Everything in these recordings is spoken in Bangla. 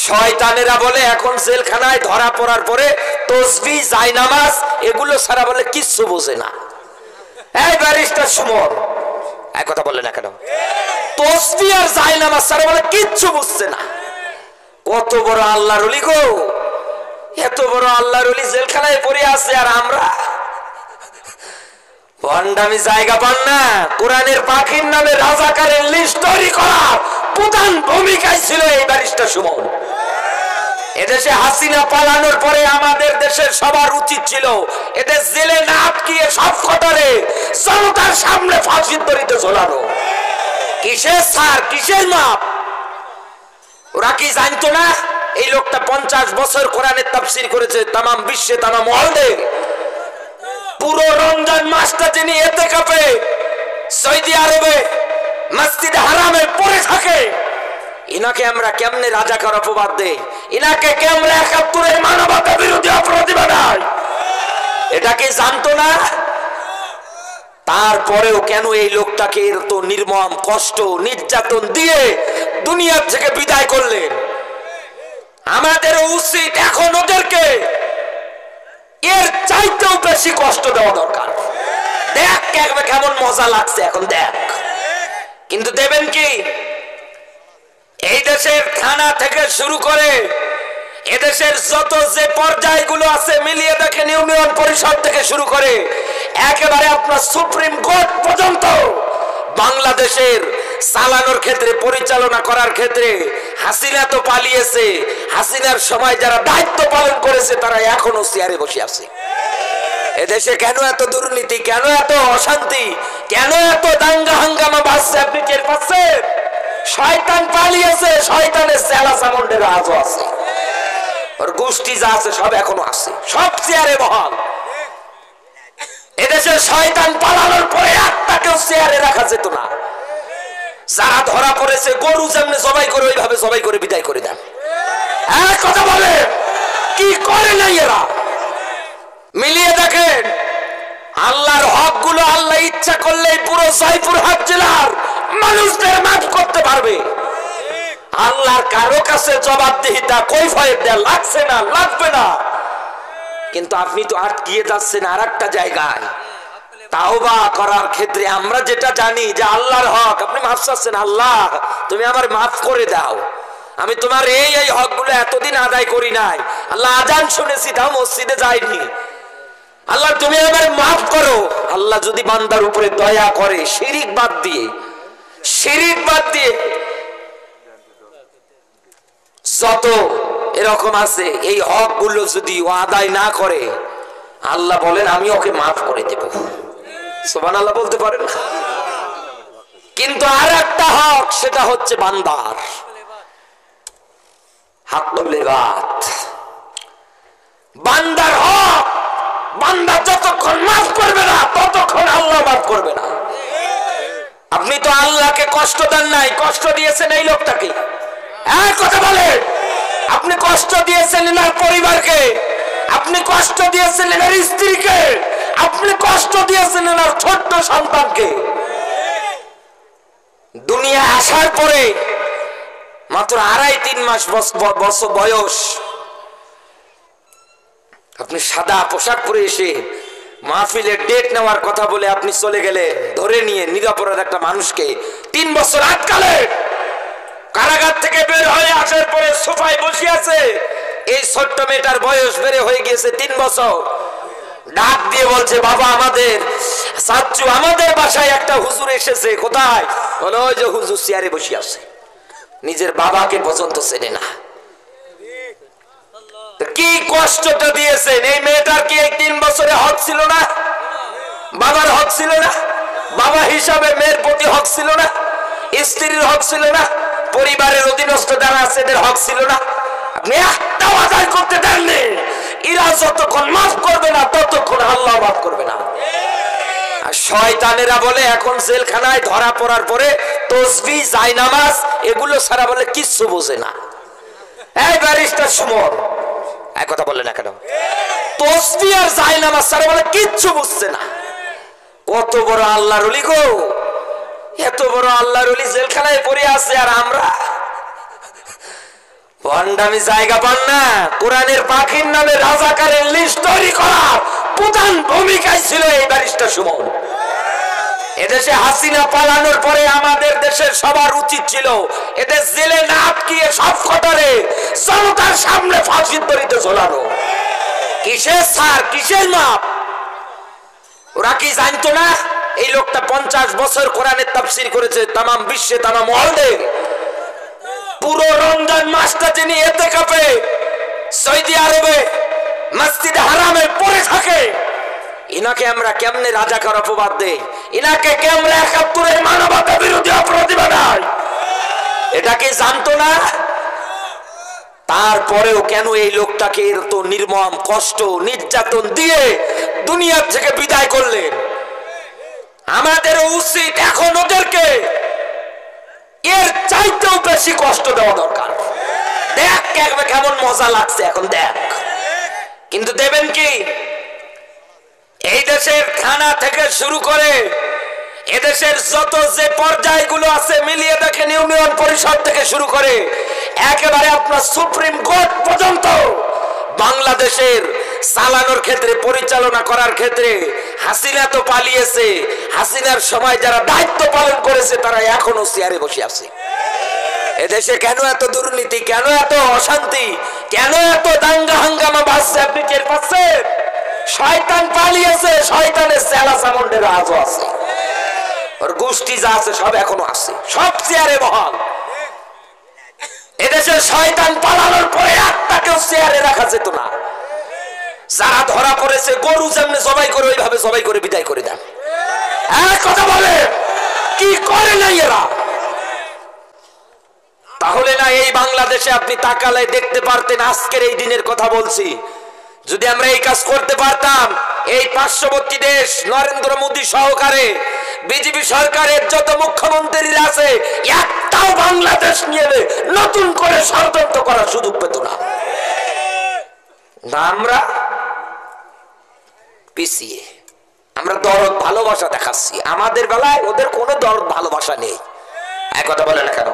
শয়তানেরা বলে এখন জেলখানায় ধরা পড়ার পরে তসবিহ জায়নামাজ এগুলো ছাড়া বলে কিচ্ছু বোঝে না। এই ব্যারিস্টার সুমন এক কথা বললে না কেন? তসবিহ আর জায়নামাজ ছাড়া বলে কিচ্ছু বুঝছে না। কত বড় আল্লাহর ওলি গো, এত বড় আল্লাহর ওলি জেলখানায় পড়ে আছে আর আমরা ভণ্ডামি জায়গা পান না। কোরআনের পাখির নামে রাজাকারের লিস্ট তৈরি করা প্রধান ভূমিকায় ছিল এই ব্যারিস্টার সুমন। এদেশে হাসিনা পালানোর পরে আমাদের দেশের সবার উচিত ছিল এদের জেলে না আটকিয়ে সব কটারে জনতার সামনে ফাঁসির দড়িতে ঝোলানো। কিসের সার, কিসের মাপ? ওরা কি জানতো না এই লোকটা 50 বছর কোরআনের তাফসীর করেছে তামাম বিশ্বে, তামাম ওয়ার্ল্ডে। পুরো রমজান মাসটা যিনি ইতিকাফে সৌদি আরবে মসজিদে হারামে পড়ে থাকে, ইনাকে আমরা কেমনে রাজাকার অপবাদ দেই? ইনাকে কেমনে 71-এর মানবতা বিরোধী অপরাধী বানাই? এটা কি জানতো না? তারপরেও কেন এই লোকটাকে এত নির্মম কষ্ট নির্যাতন দিয়ে দুনিয়া থেকে বিদায় করলেন? আমাদের উচিত এখন ওদেরকে এর চাইতেও বেশি কষ্ট দেওয়া দরকার। দেখ কেমন মজা লাগছে এখন, দেখ। কিন্তু দেবেন কি? এই দেশের থানা থেকে শুরু করে এদেশের যত যে পর্যায়গুলো আছে মিলিয়ে দেখেন, ইউনিয়ন পরিষদ থেকে শুরু করে একেবারে আপনার সুপ্রিম কোর্ট পর্যন্ত বাংলাদেশের চালানোর ক্ষেত্রে, পরিচালনা করার ক্ষেত্রে হাসিনা তো পালিয়েছে, হাসিনার সময় যারা দায়িত্ব পালন করেছে তারা এখনো চেয়ারে বসে আছে। এদেশে কেন এত দুর্নীতি, কেন এত অশান্তি, কেন এত দাঙ্গা হাঙ্গামা বাজছে? আপনি টের পাচ্ছেন? শয়তান পালিয়েছে, শয়তানের চেলা চামুন্ডেরা আজও আছে, ওর গোষ্ঠী যা আছে সব এখনো আছে, সব চেয়ারে বহাল। এদেশে শয়তান পালানোর পরে আত্মাকেও চেয়ারে রাখা যেত না। যারা ধরা পড়েছে গরু যেমনি জবাই করে ওইভাবে জবাই করে বিদায় করে দেন। এক কথা বলে কি করে নাই এরা? মিলিয়ে দেখেন, আল্লাহর হক গুলো আল্লাহ ইচ্ছা করলেই পুরো জয়পুরহাট জেলার মানুষদের মাফ করতে পারবে। আল্লাহর কারো কাছে জবাবদিহিতা কৈফিয়ত দেয়া লাগছে না, লাগবে না। কিন্তু আপনি তো আটকিয়ে যাচ্ছেন আর একটা জায়গায়। তাওবা করার ক্ষেত্রে আমরা যেটা জানি যে আল্লাহর হক, আপনি মাফ চাচ্ছেন, আল্লাহ তুমি আমার মাফ করে দাও, আমি তোমার এই হকগুলো এতদিন আদায় করি নাই, আল্লাহ আজান শুনেছি তাও মসজিদে যাইনি, আল্লাহ তুমি আমার মাফ করো। আল্লাহ যদি বান্দার উপরে দয়া করে শিরিক বাদ দিয়ে যত এরকম আছে এই হক গুলো যদি ও আদায় না করে, আল্লাহ বলেন আমি ওকে মাফ করে দেব। সুবহানাল্লাহ বলতে পারেন? কিন্তু আর একটা হক, সেটা হচ্ছে বান্দার হাক্কুল ইবাদ, বান্দার হক। বান্দা যতক্ষণ মাফ করবে না ততক্ষণ আল্লাহ মাফ করবে না। আপনি তো আল্লাহকে কষ্ট দেন নাই, কষ্ট দিয়েছেন এই লোকটাকে। এক কথা বলে, আপনি কষ্ট দিয়েছেন এনার পরিবারকে, আপনি কষ্ট দিয়েছেন এনার স্ত্রীকে, আপনি কষ্ট দিয়েছেন এনার ছোট্ট সন্তানকে। দুনিয়া আসার পরে মাত্র 2.5-3 মাস বছর বয়স, আপনি সাদা পোশাক পরে এসে মাহফিলের ডেট নেওয়ার কথা বলে আপনি চলে গেলে, ধরে নিয়ে নিরপরাধ একটা মানুষকে 3 বছর আটকালে। কারাগার থেকে বের হয়ে আসার পরে সোফায় বসে আছে, এই ছোট্ট মেয়েটার বয়স বেড়ে হয়ে গিয়েছে 3 বছর। ডাক দিয়ে বলছে, বাবা আমাদের চাচ্চু, আমাদের বাসায় একটা হুজুর এসেছে। কোথায়? বলো ওই যে হুজুর চেয়ারে বসে আছে। নিজের বাবাকে পর্যন্ত চেনে না। কি কষ্টটা দিয়েছেন এই মেয়েটার। কি এই 3 বছরে হক ছিল না? বাবার হক ছিল না? বাবা হিসাবে মেয়ের প্রতি হক ছিল না? স্ত্রীর হক ছিল না? পরিবারের অধীনস্থ যারা আছে এদের হক ছিল না? আপনি একটাও আদায় করতে দেননি। এরা যতক্ষণ মাফ করবে না ততক্ষণ আল্লাহ মাফ করবে না। আর শয়তানেরা বলে এখন জেলখানায় ধরা পড়ার পরে তসবিহ জায়নামাজ এগুলো ছাড়া বলে কিচ্ছু বোঝে না। এই ব্যারিস্টার সুমন এক কথা বললে না কেন? তসবিহ আর জায়নামাজ ছাড়া বলে কিচ্ছু বুঝছে না। কত বড় আল্লাহর ওলি গো, এত বড় আল্লাহর ওলি জেলখানায় পড়ে আছে আর আমরা ওয়ান্ডামি জায়গা পান না। কোরআনের পাখির নামে রাজাকারের লিস্ট তৈরি করা প্রধান ভূমিকায় ছিল এই ব্যারিস্টার সুমন। এদেশে হাসিনা পালানোর পরে আমাদের দেশের সবার উচিত ছিল এদের জেলে না আটকিয়ে সব কটারে জনতার সামনে ফাঁসির দড়িতে ঝোলানো। কিসের সার, কিসের মাপ? ওরা কি জানতো না এই লোকটা 50 বছর কোরআনের তাফসীর করেছে তামাম বিশ্বে, তামাম ওয়ার্ল্ডে। পুরো রমজান মাসটা যিনি ইতিকাফে সৌদি আরবে মসজিদে হারামে পড়ে থাকে, ইনাকে আমরা কেমনে রাজাকার অপবাদ দেই? ইনাকে কেমনে 71-এর মানবতা বিরোধী অপরাধী বানাই? এটা কি জানতো না? তারপরেও কেন এই লোকটাকে এত নির্মম কষ্ট নির্যাতন দিয়ে দুনিয়া থেকে বিদায় করলেন? আমাদের উচিত এখন ওদেরকে এর চাইতেও বেশি কষ্ট দেওয়া দরকার। দেখ কেমন মজা লাগছে এখন, দেখ। কিন্তু দেবেন কি? এই দেশের থানা থেকে শুরু করে এদেশের যত যে পর্যায়গুলো আছে মিলিয়ে দেখেন, ইউনিয়ন পরিষদ থেকে শুরু করে একেবারে আপনার সুপ্রিম কোর্ট পর্যন্ত বাংলাদেশের চালানোর ক্ষেত্রে, পরিচালনা করার ক্ষেত্রে হাসিনা তো পালিয়েছে, হাসিনার সময় যারা দায়িত্ব পালন করেছে তারা এখনো চেয়ারে বসে আছে। এদেশে কেন এত দুর্নীতি, কেন এত অশান্তি, কেন এত দাঙ্গা হাঙ্গামা বাজছে? আপনি টের পাচ্ছেন? শয়তান পালিয়েছে, শয়তানের চেলা চামুন্ডের আজও আছে, ওর গোষ্ঠী যা আছে সব এখনো আছে, সব চেয়ারে বহাল। এদেশের শয়তান পালানোর পরে একটাকেও চেয়ারে রাখা যেত না। যারা ধরা পড়েছে গরু যেমনি জবাই করে ওইভাবে জবাই করে বিদায় করে দেন। এক কথা বলে কি করে নাই এরা? তাহলে না এই বাংলাদেশে আপনি তাকালে দেখতে পারতেন, আজকের এই দিনের কথা বলছি, যদি আমরা এই কাজ করতে পারতাম, এই পার্শ্ববর্তী দেশ নরেন্দ্র মোদী সহকারে বিজেপি সরকারের যত মুখ্যমন্ত্রীরা আছে একটাও বাংলাদেশ নিয়ে নতুন করে ষড়যন্ত্র করার সুযোগ পেত না। আমরা পিছিয়ে, আমরা দরদ ভালোবাসা দেখাচ্ছি, আমাদের বেলায় ওদের কোনো দরদ ভালোবাসা নেই। এক কথা বলে না কেন?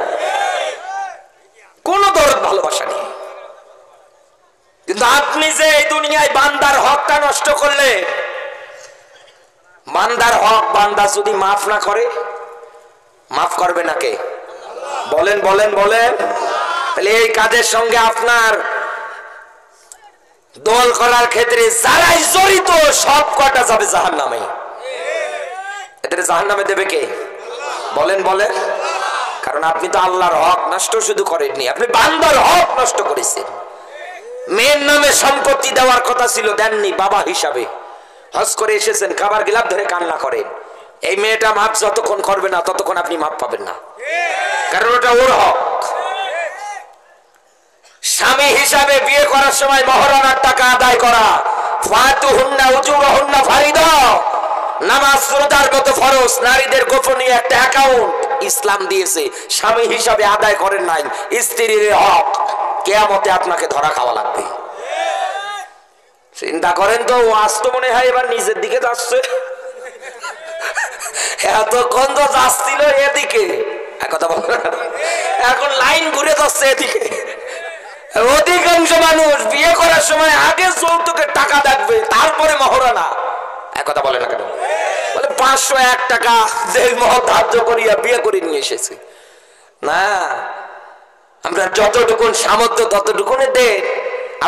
কোনো দরদ ভালোবাসা নেই। কিন্তু আপনি যে এই দুনিয়ায় বান্দার হকটা নষ্ট করলে, বান্দার হক বান্দা যদি মাফ না করে, মাফ করবে না কে? বলেন বলেন বলেন। তাহলে এই কাজের সঙ্গে আপনার দল করার ক্ষেত্রে যারাই জড়িত সব কটা যাবে জাহান্নামে। এদের জাহান্নামে দেবে কে? বলেন বলেন। কারণ আপনি তো আল্লাহর হক নষ্ট শুধু করেননি, আপনি বান্দার হক নষ্ট করেছেন। মেয়ের নামে সম্পত্তি দেওয়ার কথা ছিল, দেননি। বাবা হিসাবে হজ করে এসেছেন, খাবার গিলাপ ধরে কান্না করেন। এই মেয়েটা মাপ যতক্ষণ করবে না ততক্ষণ আপনি মাপ পাবেন না, কারণ ওটা ওর হক। স্বামী হিসাবে বিয়ে করার সময় মহরানার টাকা আদায় করা, ফাতুহুন্না উজুরহুন্না ফারিদা, নামাজ রোজার মতো ফরজ, নারীদের গোপনীয় একটা অ্যাকাউন্ট ইসলাম দিয়েছে, স্বামী হিসাবে আদায় করেন নাই, স্ত্রীর হক কিয়ামতে আপনাকে ধরা খাওয়া লাগবে। চিন্তা করেন তো, আজ তো মনে হয় এবার নিজের দিকে যাচ্ছে। এতক্ষণ তো যাচ্ছিল এদিকে, কথা বল, এখন লাইন ঘুরে যাচ্ছে এদিকে। অধিকাংশ মানুষ বিয়ে করার সময় আগে যৌতুকের টাকা দেখবে, তারপরে মহরানা। কথা বলে না কেন? বলে 501 টাকা যে মহৎ ধার্য করিয়া বিয়ে করে নিয়ে এসেছে। না, আমরা যতটুকুন সামর্থ্য ততটুকুনে দেন।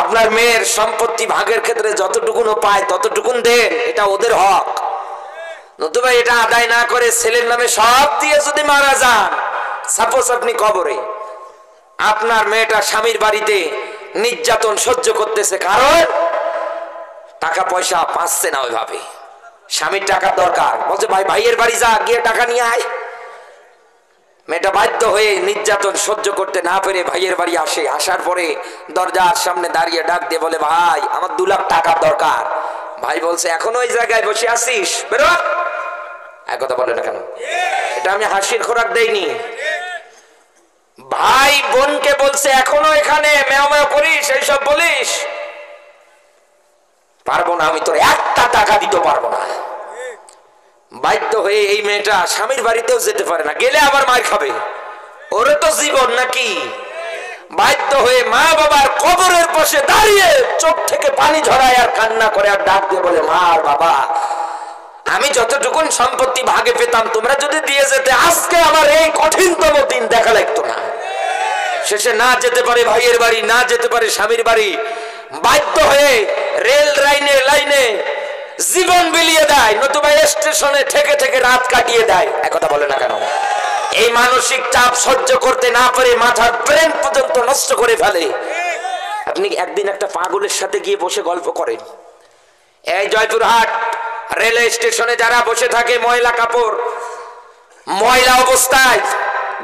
আপনার মেয়ের সম্পত্তি ভাগের ক্ষেত্রে যতটুকুন পায় ততটুকুন দেন, এটা ওদের হক। নতুবা এটা আদায় না করে ছেলের নামে সব দিয়ে যদি মারা যান, সাপোজ আপনি কবরে, আপনার মেয়েটা স্বামীর বাড়িতে নির্যাতন সহ্য করতেছে, কারণ টাকা পয়সা পাচ্ছে না ওইভাবে, স্বামীর টাকা দরকার, বলছে ভাই ভাইয়ের বাড়ি যা, গিয়ে টাকা নিয়ে আয়। মেয়েটা বাধ্য হয়ে নির্যাতন সহ্য করতে না পেরে ভাইয়ের বাড়ি আসে। আসার পরে দরজার সামনে দাঁড়িয়ে ডাক দিয়ে বলে, ভাই আমার 2 লাখ টাকার দরকার। ভাই বলছে, এখনো ওই জায়গায় বসে আছিস, বেরো। এক কথা বলে না কেন? এটা আমি হাসির খোরাক দেইনি। ভাই বোনকে বলছে, এখনো এখানে মেও মেও করিস, এইসব বলিস? পারবো না, আমি তোর একটা টাকা দিতে পারবো না। বাধ্য হয়ে এই মেয়েটা স্বামীর বাড়িতেও যেতে পারে না, গেলে আবার মার খাবে, ওরে তো জীবন নাকি। বাধ্য হয়ে মা বাবার কবরের পাশে দাঁড়িয়ে চোখ থেকে পানি ঝরায় আর কান্না করে আর ডাক দিয়ে বলে, মা আর বাবা, আমি যতটুকুন সম্পত্তি ভাগে পেতাম তোমরা যদি দিয়ে যেতে আজকে আমার এই কঠিনতম দিন দেখা লাগতো না। শেষে না যেতে পারে ভাইয়ের বাড়ি, না যেতে পারে স্বামীর বাড়ি, বাধ্য হয়ে রেল লাইনে জীবন বিলিয়ে দেয়, নতুবা স্টেশনে থেকে থেকে রাত কাটিয়ে দেয়। একথা বলে না কেন? এই মানসিক চাপ সহ্য করতে না পারে মাথার ব্রেন পর্যন্ত নষ্ট করে ফেলে। আপনি একদিন একটা পাগলের সাথে গিয়ে বসে গল্প করেন। এই জয়পুরহাট রেলওয়ে স্টেশনে যারা বসে থাকে ময়লা কাপড়, ময়লা অবস্থায়,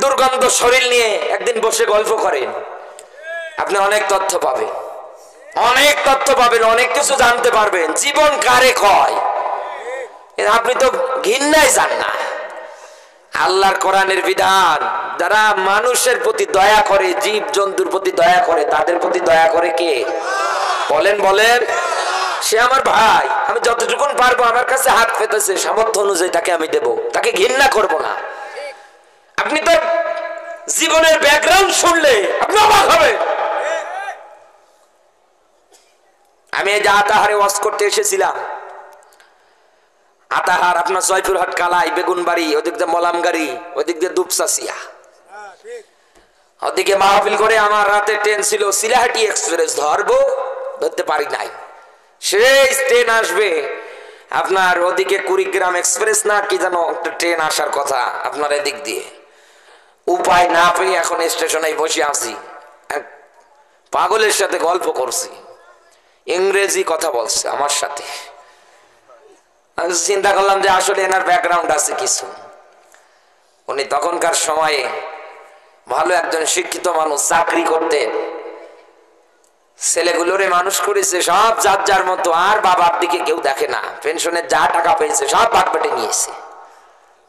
দুর্গন্ধ শরীর নিয়ে একদিন বসে গল্প করেন, আপনি অনেক তথ্য পাবেন, অনেক কিছু জানতে পারবেন। জীবন কারে কয় আপনি তো ঘৃণায় যান না। আল্লাহর কোরআনের বিধান, যারা মানুষের প্রতি দয়া করে, জীব জন্তুর প্রতি দয়া করে, তাদের প্রতি দয়া করে কে? বলেন। সে আমার ভাই, আমি যতটুকুন পারবো আমার কাছে হাত পেতেছে, সামর্থ্য অনুযায়ী তাকে আমি দেব, তাকে ঘৃণা করব না। আপনি তো জীবনের ব্যাকগ্রাউন্ড শুনলে আপনি অবাক হবেন। আমি এই যে আতাহারে ওয়াজ করতে এসেছিলাম, আতাহার আপনার জয়পুরহাট কালাই বেগুনবাড়ি, ওদিক দিয়ে মলামগাড়ি, ওদিক দিয়ে দুপসাসিয়া, ওদিকে মাহফিল করে আমার রাতে ট্রেন ছিল সিলাহাটি এক্সপ্রেস, ধরতে পারি নাই। সেই ট্রেন আসবে আপনার ওদিকে কুড়িগ্রাম এক্সপ্রেস না কি যেন একটা ট্রেন আসার কথা আপনার এদিক দিয়ে, উপায় না পেয়ে এখন স্টেশনে বসে আছি, পাগলের সাথে গল্প করছি, ইংরেজি কথা বলছে আমার সাথে। আমি চিন্তা করলাম যে আসলে এনার ব্যাকগ্রাউন্ড আছে কিছু। উনি তখনকার সময়ে ভালো একজন শিক্ষিত মানুষ, চাকরি করতেন, ছেলেগুলোরে মানুষ করেছে সব যার যার মতো, আর বাবার দিকে কেউ দেখে না। পেনশনের যা টাকা পেয়েছে সব ভাগ পেটে নিয়েছে,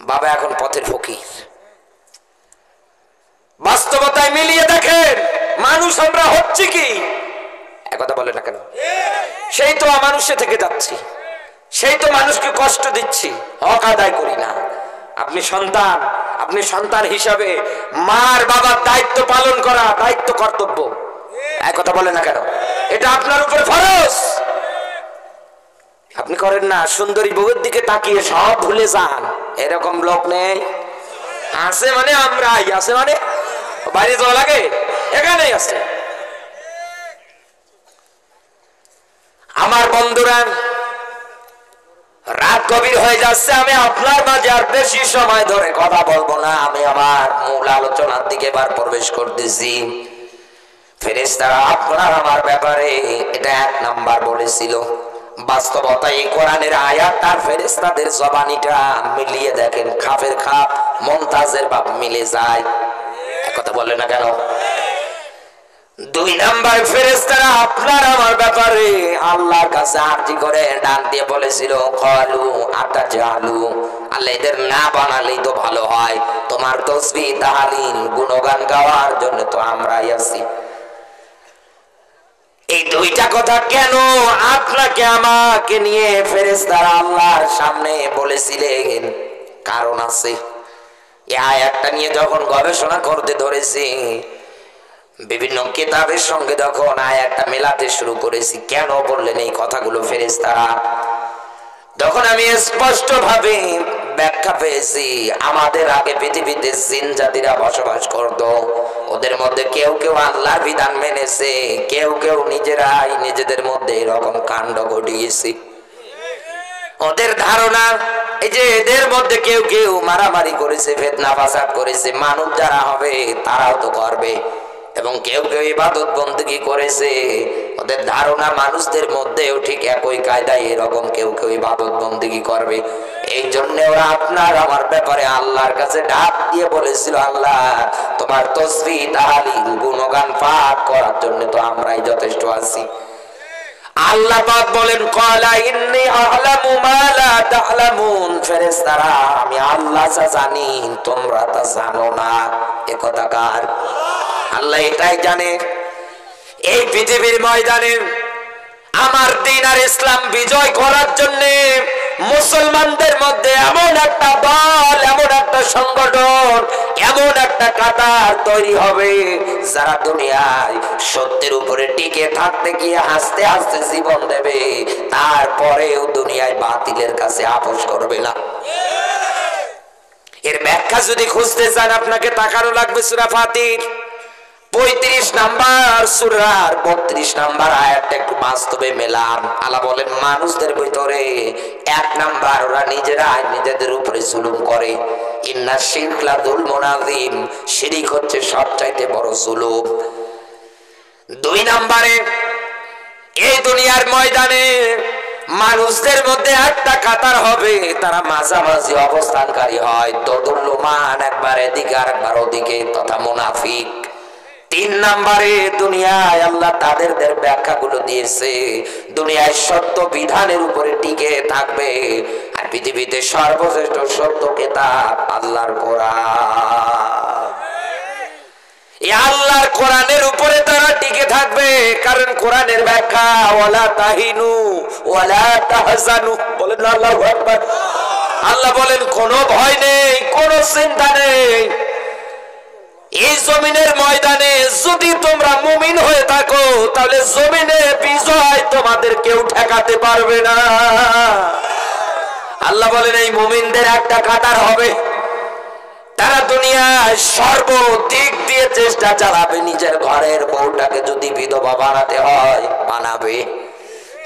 বাবা এখন পথের ফকির। বাস্তবতায় মিলিয়ে দেখেন মানুষ আমরা হচ্ছে কি? একথা বলে না কেন? সেই তো মানুষে থেকে যাচ্ছি, সেই তো মানুষকে কষ্ট দিচ্ছি, হক আদায় করি না। আপনি সন্তান হিসাবে মার বাবার দায়িত্ব পালন করা দায়িত্ব, কর্তব্য। একথা বলে না কেন? এটা আপনার উপর ফরজ। আপনি করেন না, সুন্দরী বউয়ের দিকে তাকিয়ে সব ভুলে যান, এরকম লোক নেই। আছে মানে আমরাই, আছে মানে বাইরে যাওয়া লাগে, এখানেই আছে। আমার বন্ধুরা, রাত গভীর হয়ে যাচ্ছে, আমি আপনার মাঝে আর বেশি সময় ধরে কথা বলবো না। আমি আমার মূল আলোচনার দিকে এবার প্রবেশ করতেছি। ফেরেশতারা আপনার আমার ব্যাপারে এটা 1 নাম্বার বলেছিল। বাস্তবতা এই কোরআনের আয়াত আর ফেরেশতাদের জবানিটা মিলিয়ে দেখেন, খাপের খাপ, মুমতাজের বাপ মিলে যায়। একথা বলে না কেন? 2 নাম্বার, ফেরেশতারা আপনার আমার ব্যাপারে আল্লাহর কাছে আরজি করে ডাক দিয়ে বলেছিল, ক্বালু আতাজালু, আল্লাহ এদের না বানালেই তো ভালো হয়, তোমার তাসবিহ তাহলিল গুণগান গাওয়ার জন্য তো আমরাই আছি। এই 2টা কথা কেন আপনাকে আমাকে নিয়ে ফেরেশতারা আল্লাহর সামনে বলেছিলেন? কারণ আছে। এই আয়াতটা নিয়ে যখন গবেষণা করতে ধরেছি, বিভিন্ন কিতাবের সঙ্গে যখন আয়াতটা মেলাতে শুরু করেছি, কেন বললেন এই কথাগুলো ফেরেশতারা, তখন আমি স্পষ্ট ভাবে ব্যাখ্যা পেয়েছি। আমাদের আগে পৃথিবীতে জিন জাতিরা বসবাস করত, ওদের মধ্যে কেউ কেউ আল্লাহর বিধান মেনেছে, কেউ কেউ নিজেরাই নিজেদের মধ্যে এরকম কাণ্ড ঘটিয়েছে। ওদের ধারণা এই যে এদের মধ্যে কেউ কেউ মারামারি করেছে, ফিতনা ফাসাদ করেছে, মানুষ যারা হবে তারাও তো করবে, এবং কেউ কেউ ইবাদত বন্দেগী করেছে। ওদের ধারণা মানুষদের মধ্যেও ঠিক একই কায়দায় এরকম কেউ কেউ ইবাদত বন্দেগী করবে। এই জন্য ওরা আপনার আমার ব্যাপারে আল্লাহর কাছে ডাক দিয়ে বলেছিল, আল্লাহ তোমার তাসবিহ তাহলিল গুণগান পাঠ করার জন্য তো আমরাই যথেষ্ট আছি। আল্লাহ পাক বলেন, ক্বালা ইন্নী আ'লামু মা লা তা'লামুন, ফেরেশতারা আমি আল্লাহ যা জানি তোমরা তা জানো না। এ কথা কার? আল্লাহ এটাই জানে। এই পৃথিবীর ময়দানে আমার দ্বীন আর ইসলাম বিজয় করার জন্য মুসলমানদের মধ্যে এমন একটা দল, এমন একটা সংগঠন, এমন একটা কাতার তৈরি হবে যারা দুনিয়ায় সত্যের উপরে টিকে থাকতে গিয়ে হাসতে হাসতে জীবন দেবে, তারপরেও দুনিয়ায় বাতিলের কাছে আপোষ করবে না। এর ব্যাখ্যা যদি খুঁজতে চান আপনাকে তাকানো লাগবে সূরা ফাতির 35 নাম্বার সূরার 32 নাম্বার আয়াতটা একটু বাস্তবে মেলান। আল্লাহ বলেন মানুষদের ভিতরে 1 নাম্বার ওরা নিজেরাই নিজেদের উপরে জুলুম করে। ইন্না শিরকা যুলমুন আযীম, শিরক হচ্ছে সবচাইতে বড় জুলুম। 2 নাম্বারে এই দুনিয়ার ময়দানে মানুষদের মধ্যে একটা কাতার হবে, তারা মাঝামাঝি অবস্থানকারী হয়, দোদুল্যমান, একবার এদিকে আর একবার ওদিকে, তথা মুনাফিক। 3 নাম্বারে দুনিয়ায় আল্লাহ তাদের ব্যাখ্যাগুলো দিয়েছে, দুনিয়ায় সত্য বিধানের উপরে টিকে থাকবে, আর পৃথিবীতে সর্বশ্রেষ্ঠ সত্য কিতাব আল্লাহর কোরআন। এই আল্লাহর কোরআনের উপরে তারা টিকে থাকবে, কারণ কোরআনের ব্যাখ্যা ওয়ালা তাহিনু ওয়ালা তাহজানু, বলেন আল্লাহু আকবার। আল্লাহ বলেন কোনো ভয় নেই, কোনো চিন্তা নেই। এই জমিনের ময়দানে যদি তোমরা মুমিন হয়ে থাকো, তাহলে জমিনে বিজয় তোমাদের কেউ ঠেকাতে পারবে না। আল্লাহ বলেন এই মুমিনদের একটা কাতার হবে, তারা দুনিয়ায় সর্বদিক দিয়ে চেষ্টা চালাবে, নিজের ঘরের বউটাকে যদি বিধবা বানাতে হয় বানাবে,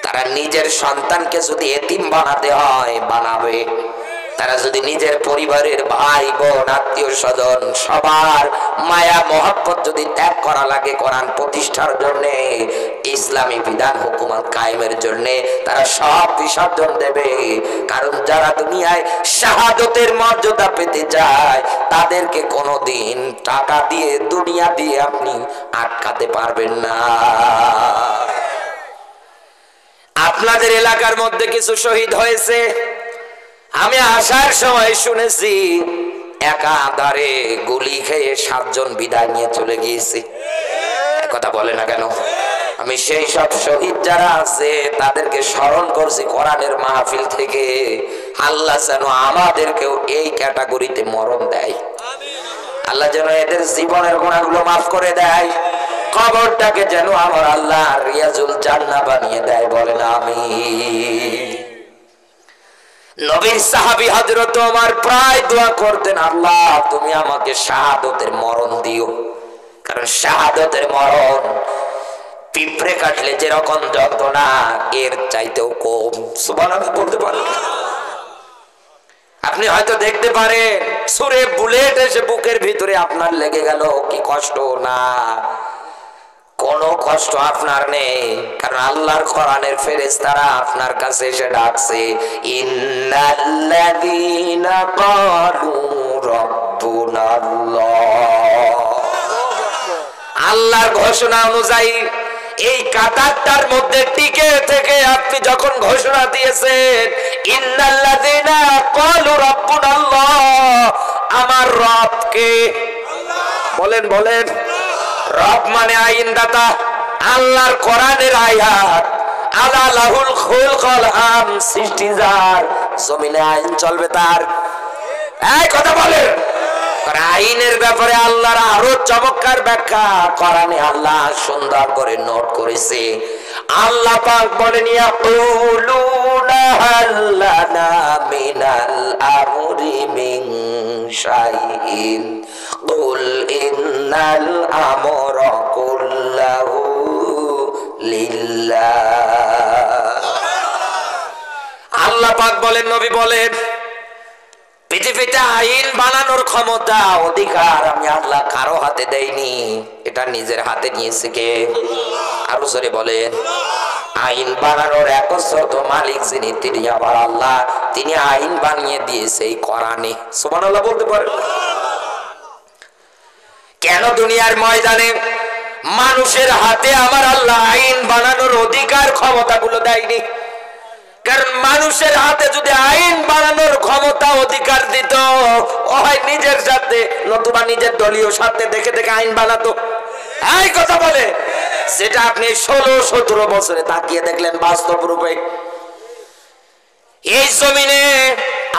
তারা নিজের সন্তানকে যদি এতিম বানাতে হয় বানাবে, তারা যদি নিজের পরিবারের ভাই বোন আত্মীয় স্বজন সবার মায়া মহব্বত যদি ত্যাগ করা লাগে কোরআন প্রতিষ্ঠার জন্য, ইসলামী বিধান হুকুমত কায়েমের জন্য, তারা সব বিসর্জন দেবে। কারণ যারা দুনিয়ায় শাহাদতের মর্যাদা পেতে চায় তাদেরকে কোনোদিন টাকা দিয়ে দুনিয়া দিয়ে আপনি আটকাতে পারবেন না। আপনাদের এলাকার মধ্যে কিছু শহীদ হয়েছে, আমি আসার সময় শুনেছি একাধারে গুলি খেয়ে 7 জন বিদায় নিয়ে চলে গিয়েছে। কথা বলে না কেন? আমি সেই সব শহীদ যারা আছে তাদেরকে স্মরণ করছি কোরআনের মাহফিল থেকে। আল্লাহ যেন আমাদেরকেও এই ক্যাটাগরিতে মরণ দেয়, আল্লাহ যেন এদের জীবনের গুনাহগুলো মাফ করে দেয়, কবরটাকে যেন আমার আল্লাহ রিয়াজুল জান্নাহ বানিয়ে দেয়, বলেন আমিন। নবীর সাহাবী হযরত ওমর প্রায় দোয়া করতেন, আল্লাহ তুমি আমাকে শাহাদাতের মরণ দিও, কারণ শাহাদাতের মরণ পিঁপড়ে কাটলে যেরকম যন্ত্রণা এর চাইতেও কম। সুবহানাল্লাহ বলতে পারেন? আপনি হয়তো দেখতে পারেন ছুরে বুলেট এসে বুকের ভিতরে আপনার লেগে গেল, কি কষ্ট না, কোনো কষ্ট আপনার নেই, কারণ আল্লাহর কোরআনের ফেরেশতারা আপনার কাছে এসে ডাকছে, ইন্নাল্লাযীনা ক্বালু রাব্বুনাল্লাহ। আল্লাহর ঘোষণা অনুযায়ী এই কাতারটার মধ্যে টিকে থেকে আপনি যখন ঘোষণা দিয়েছেন ইন্নাল্লাযীনা ক্বালু রাব্বুনাল্লাহ, আমার রবকে, বলেন বলেন, রব মানে আইনদাতা, আল্লাহর কোরআনের আয়াত, আলা লাহুল খুলকুল আম, সৃষ্টি যার, জমিনে আইন চলবে তার। এই কথা বলেন, আইনের ব্যাপারে আল্লাহর আরো চমৎকার ব্যাখ্যা কোরআনে আল্লাহ সুন্দর করে নোট করেছে। আল্লাহ পাক বলেন, ইয়াকুলুনা হাল্লানা মিনাল আমরি মিন শাইইন কুল ইন্নাল আমরা কুল্লাহু লিল্লাহ। আল্লাহ পাক বলেন, নবী বলেন, পৃথিবীতে আইন বানানোর ক্ষমতা অধিকার আমি আল্লাহ কারো হাতে দেইনি, এটা নিজের হাতে নিয়েছে কে? আরো জোরে বলেন। আইন বানানোর একচ্ছত্র মালিক যিনি তিনি আমার আল্লাহ, তিনি আইন বানিয়ে দিয়েছে এই কোরআনে। সুবহানাল্লাহ বলতে পারেন? কেন দুনিয়ার ময়দানে মানুষের হাতে আমার আল্লাহ আইন বানানোর অধিকার ক্ষমতাগুলো দেয়নি? কারণ মানুষের হাতে যদি আইন বানানোর ক্ষমতা অধিকার দিত, ও হয় নিজের সাথে নতুবা নিজের দলীয় সাথে দেখে দেখে আইন বানাতো। এই কথা বলে, যেটা আপনি 16-17 বছরে তাকিয়ে দেখলেন বাস্তব রূপে। এই জমিনে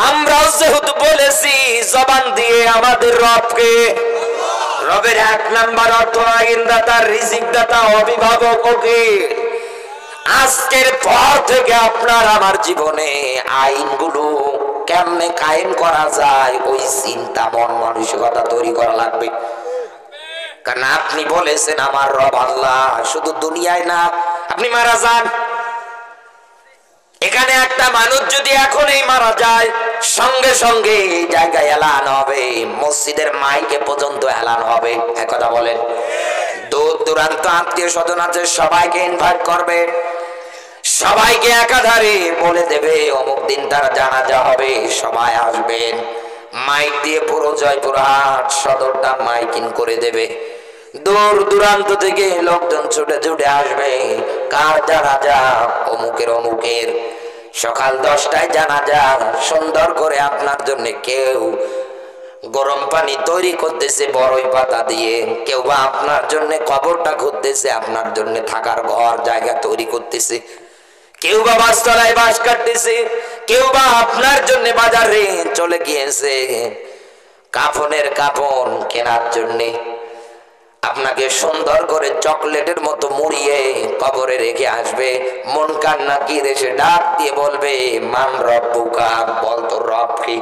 আমরাও যেহেতু বলেছি জবান দিয়ে আমাদের রবকে, রবের এক নাম্বার অর্থ আইনদাতা, রিজিক দাতা, অভিভাবক ওকে। আজকের পর থেকে আপনার আমার জীবনে আইনগুলো কেমনে কায়েম করা যায় ওই চিন্তা মন মানসিকতা তৈরি করা লাগবে। কারণ আপনি বলেছেন আমার রব আল্লাহ, শুধু দুনিয়ায় না, আপনি মারা যান, এখানে একটা মানুষ যদি এখনই মারা যায় সঙ্গে সঙ্গে এই জায়গায় এলান হবে, মসজিদের মাইকে পর্যন্ত এলান হবে। এক কথা বলেন, দূর দূরান্ত আত্মীয় স্বজন আছে সবাইকে ইনভাইট করবে, সবাইকে একাধারে বলে দেবে অমুক দিন তার জানাজা হবে, সবাই আসবেন। মাইক দিয়ে পুরো জয়পুরহাট সদরটা মাইকিং করে দেবে, দূর দূরান্ত থেকে লোকজন ছুটে ছুটে আসবে। কার জানাজা? অমুকের অমুকের, সকাল 10টায় জানাজা। সুন্দর করে আপনার জন্য কেউ গরম পানি তৈরি করতেছে বড়ই পাতা দিয়ে, কেউ বা আপনার জন্য কবরটা খুঁড়তেছে, আপনার জন্য থাকার ঘর জায়গা তৈরি করতেছে, কেউ বা বাসতলায় বাস কাটতেছে, কেউ বা আপনার জন্য বাজারে চলে গিয়েছে কাফনের কাফন কেনার জন্যে। আপনাকে সুন্দর করে চকলেটের মতো মুড়িয়ে কবরে রেখে আসবে। মন কান্না কি দেশে ডাক দিয়ে বলবে মান রব্বুকা, বল তোর রব কি?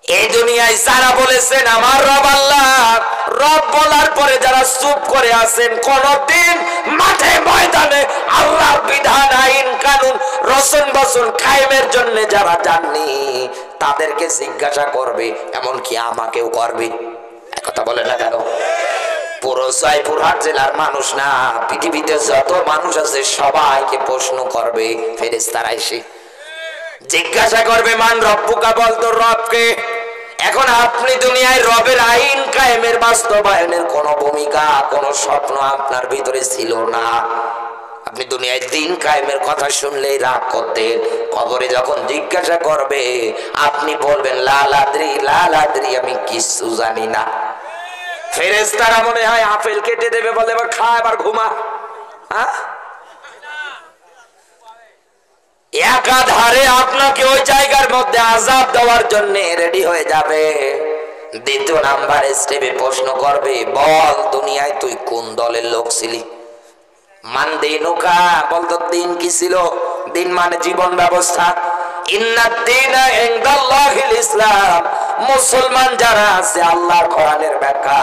এই দুনিয়ায় যারা বলেছেন আমার রব আল্লাহ, রব বলার পরে যারা চুপ করে আছেন, কোনদিন মাঠে ময়দানে আল্লাহর বিধান আইন কানুন রসন বসন কায়েমের জন্য যারা যাননি তাদেরকে জিজ্ঞাসা করবে, এমনকি আমাকেও করবে। কথা বলে না কেন? পুরো জয়পুরহাট জেলার মানুষ না, পৃথিবীতে যত মানুষ আছে সবাইকে প্রশ্ন করবে ফেরেশতারা এসে জিজ্ঞাসা করবে মান রব্বুকা, বল তোর রবকে। এখন আপনি দুনিয়ায় রবের আইন কায়েমের বাস্তবায়নের কোন ভূমিকা, কোন স্বপ্ন আপনার ভিতরে ছিল না। আপনি দুনিয়ায় দিন কায়েমের কথা শুনলেই রাগ করতেন, কবরে যখন জিজ্ঞাসা করবে আপনি বলবেন লালাদ্রি লালাদ্রি, আমি কিছু জানি না। ফেরেশতারা মনে হয় আপেল কেটে দেবে, বলে এবার খা, এবার ঘুমা। একাধারে আপনাকে ওই জায়গার মধ্যে আযাব দেওয়ার জন্য রেডি হয়ে যাবে। দ্বিতীয় নাম্বার স্টেপে প্রশ্ন করবে, বল দুনিয়ায় তুই কোন দলের লোক ছিলি? মান দিনুকা, বল তোর দিন কি ছিল? দিন মানে জীবন ব্যবস্থা। ইন্নাদ দীনা ইনদাল্লাহিল ইসলাম, মুসলমান যারা আছে আল্লাহর কোরআনের ব্যাখ্যা